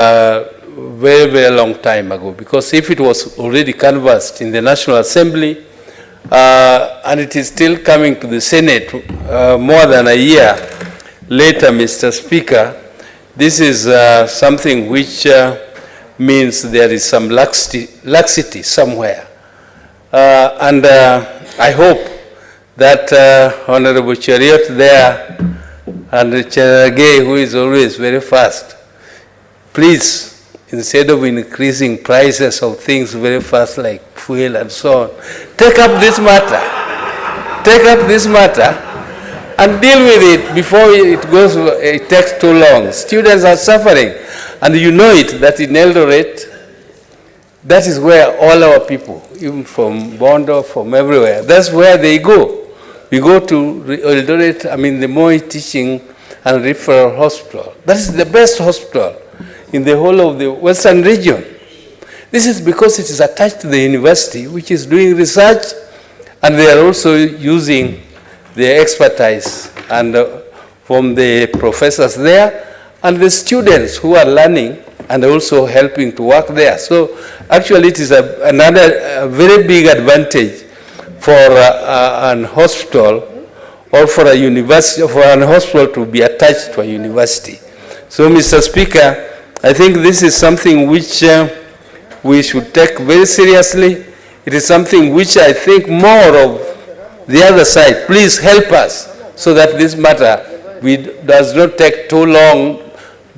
very, very long time ago, because if it was already canvassed in the National Assembly and it is still coming to the Senate more than a year later, Mr. Speaker, this is something which means there is some laxity somewhere. And I hope that Honorable Chariot there and Cheragay, who is always very fast, please, instead of increasing prices of things very fast like fuel and so on, take up this matter. Take up this matter and deal with it before it takes too long. Students are suffering, and you know it, that in Eldoret, that is where all our people, even from Bondo, from everywhere, that's where they go. We go to Eldoret, the Moi Teaching and Referral Hospital. That is the best hospital in the whole of the Western region. This is because it is attached to the university, which is doing research, and they are also using their expertise and from the professors there and the students who are learning and also helping to work there. So actually it is another very big advantage for an hospital or for a university, for an hospital to be attached to a university. So Mr. Speaker, I think this is something which we should take very seriously. It is something which I think more of the other side, please help us so that this matter does not take too long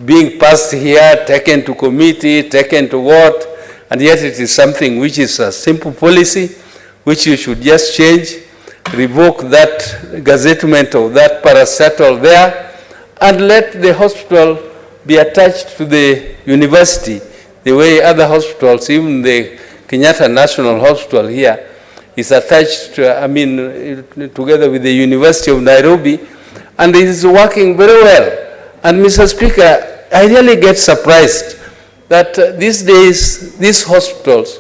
being passed here, taken to committee, taken to what, and yet it is something which is a simple policy which you should just change, revoke that gazettement of that parastatal there, and let the hospital be attached to the university the way other hospitals, even the Kenyatta National Hospital here, is attached, together with the University of Nairobi, and it is working very well. And Mr. Speaker, I really get surprised that these days, these hospitals,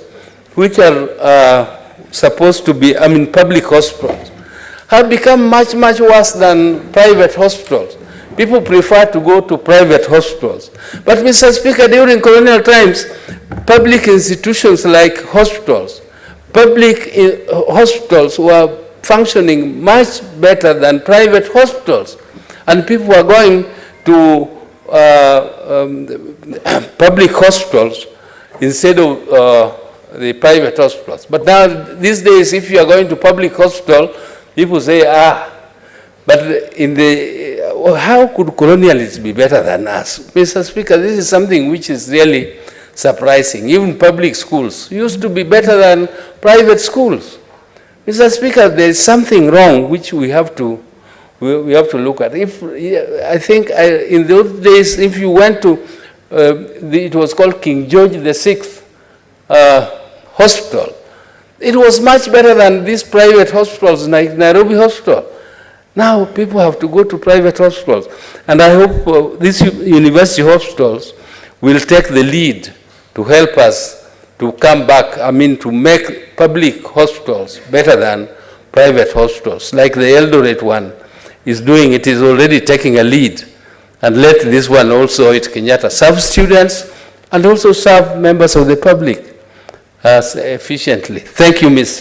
which are supposed to be, public hospitals, have become much, much worse than private hospitals. People prefer to go to private hospitals. But Mr. Speaker, during colonial times, public institutions like hospitals, public hospitals were functioning much better than private hospitals. And people were going to public hospitals instead of the private hospitals. But now, these days, if you are going to public hospital, people say, but how could colonialists be better than us? Mr. Speaker, this is something which is really surprising. Even public schools used to be better than private schools. Mr. Speaker, there is something wrong which we have to look at. I think in those days, if you went to, it was called King George VI Hospital, it was much better than these private hospitals like Nairobi Hospital. Now people have to go to private hospitals. And I hope these university hospitals will take the lead to help us to come back, to make public hospitals better than private hospitals, like the Eldoret one is doing. It is already taking a lead. And let this one also at Kenyatta serve students and also serve members of the public as efficiently. Thank you, Mr.